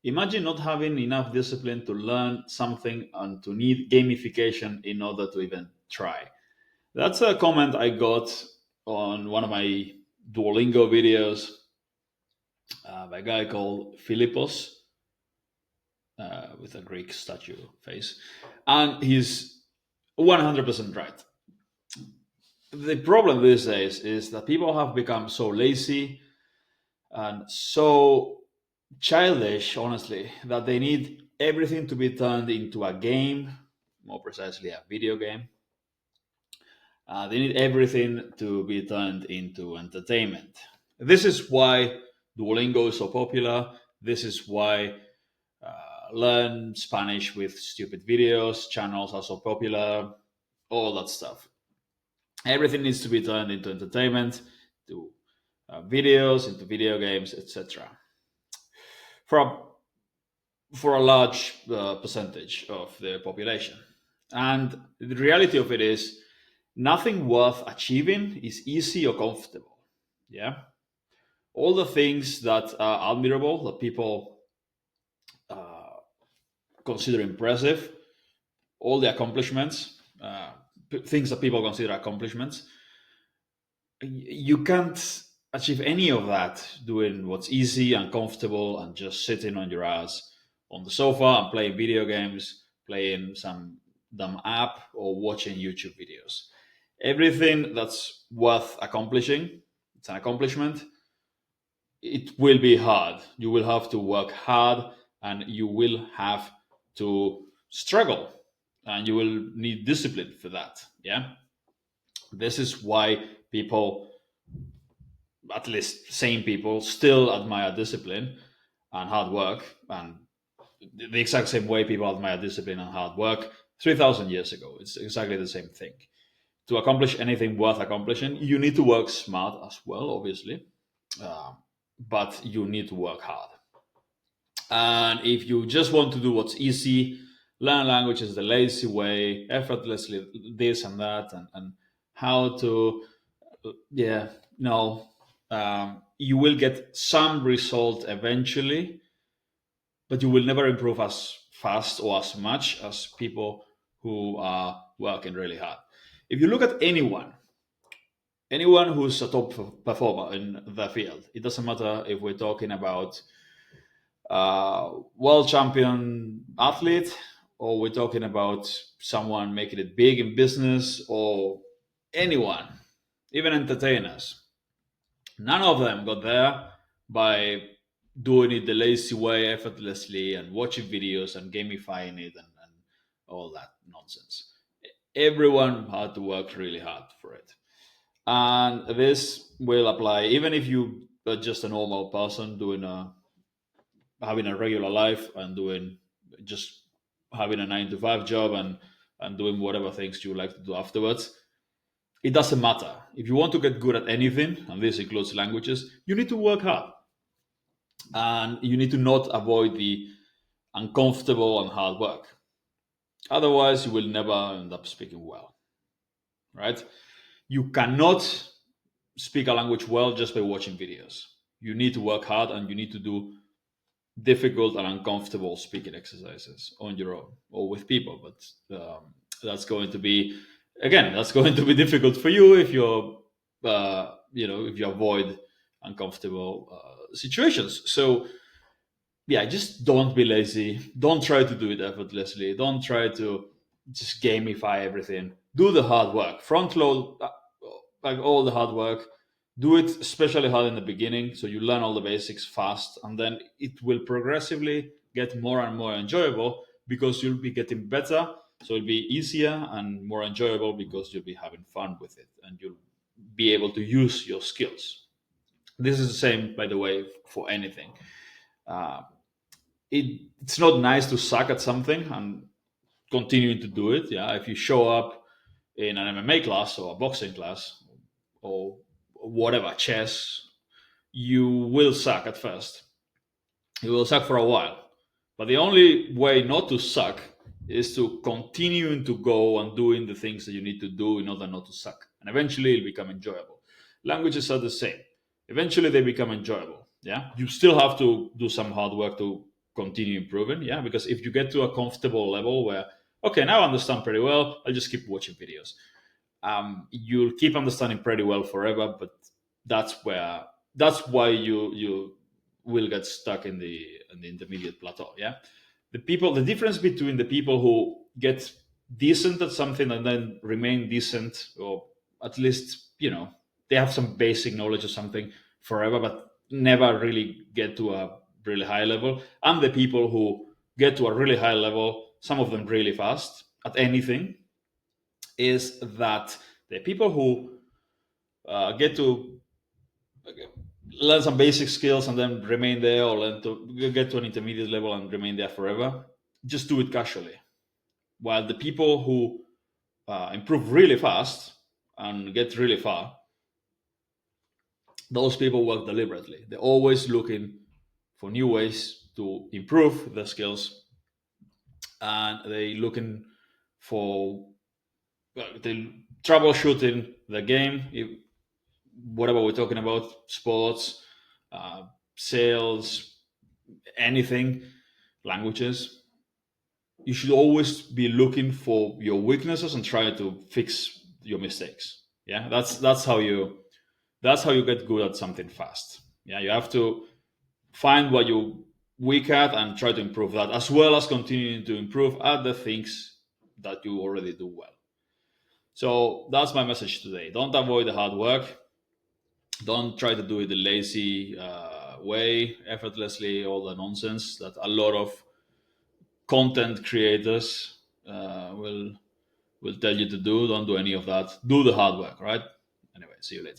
Imagine not having enough discipline to learn something and to need gamification in order to even try. That's a comment I got on one of my Duolingo videos by a guy called Philippos with a Greek statue face. And he's 100% right. The problem these days is that people have become so lazy and so childish, honestly, that they need everything to be turned into a game, more precisely, a video game. They need everything to be turned into entertainment. This is why Duolingo is so popular. This is why learn Spanish with stupid videos channels are so popular. All that stuff. Everything needs to be turned into entertainment, to videos, into video games, etc. For for a large percentage of the population. And the reality of it is, nothing worth achieving is easy or comfortable. Yeah. All the things that are admirable, that people uh, consider impressive, all the accomplishments, things that people consider accomplishments, you can't achieve any of that doing what's easy and comfortable and just sitting on your ass on the sofa and playing video games, playing some dumb app, or watching YouTube videos. Everything that's worth accomplishing, it's an accomplishment. It will be hard. You will have to work hard and you will have to struggle and you will need discipline for that. Yeah. This is why people, at least sane people, still admire discipline and hard work, and the exact same way people admire discipline and hard work 3,000 years ago. It's exactly the same thing. To accomplish anything worth accomplishing, you need to work smart as well, obviously, uh, but you need to work hard. And if you just want to do what's easy, learn languages the lazy way, effortlessly, this and that, and how to, yeah, no, you will get some result eventually, but you will never improve as fast or as much as people who are working really hard. If you look at anyone who's a top performer in the field, it doesn't matter if we're talking about world champion athlete, or we're talking about someone making it big in business, or anyone, even entertainers. None of them got there by doing it the lazy way, effortlessly, and watching videos and gamifying it and all that nonsense. Everyone had to work really hard for it. And this will apply even if you are just a normal person doing having a regular life and doing just having a 9 to 5 job and doing whatever things you like to do afterwards. It doesn't matter. If you want to get good at anything, and this includes languages, you need to work hard and you need to not avoid the uncomfortable and hard work. Otherwise, you will never end up speaking well, right? You cannot speak a language well just by watching videos. You need to work hard and you need to do difficult and uncomfortable speaking exercises on your own or with people. But that's going to be, again, that's going to be difficult for you if you're, if you avoid uncomfortable situations. So yeah, just don't be lazy. Don't try to do it effortlessly. Don't try to just gamify everything. Do the hard work. Front load like all the hard work. Do it especially hard in the beginning so you learn all the basics fast, and then it will progressively get more and more enjoyable because you'll be getting better. So it'll be easier and more enjoyable because you'll be having fun with it and you'll be able to use your skills. This is the same, by the way, for anything. Uh, it's not nice to suck at something and continuing to do it. Yeah, if you show up in an MMA class or a boxing class or whatever, chess, you will suck at first. You will suck for a while. But the only way not to suck is to continuing to go and doing the things that you need to do in order not to suck. And eventually it'll become enjoyable. Languages are the same. Eventually they become enjoyable. Yeah. You still have to do some hard work to continue improving. Yeah, because if you get to a comfortable level where, okay, now I understand pretty well, I'll just keep watching videos. You'll keep understanding pretty well forever, but that's where that's why you will get stuck in the intermediate plateau. Yeah, the difference between the people who get decent at something and then remain decent, or at least they have some basic knowledge of something forever, but never really get to a really high level, and the people who get to a really high level, some of them really fast at anything, is that the people who get to learn some basic skills and then remain there, or learn to get to an intermediate level and remain there forever, just do it casually. While the people who improve really fast and get really far, those people work deliberately. They're always looking for new ways to improve their skills, and they looking for they troubleshooting the game. Whatever we're talking about, sports, uh, sales, anything, languages, you should always be looking for your weaknesses and try to fix your mistakes. Yeah, that's how you get good at something fast. Yeah, you have to find what you're weak at and try to improve that, as well as continuing to improve at the things that you already do well. So that's my message today. Don't avoid the hard work. Don't try to do it the lazy way, effortlessly, all the nonsense that a lot of content creators will tell you to do. Don't do any of that. Do the hard work, right? Anyway, see you later.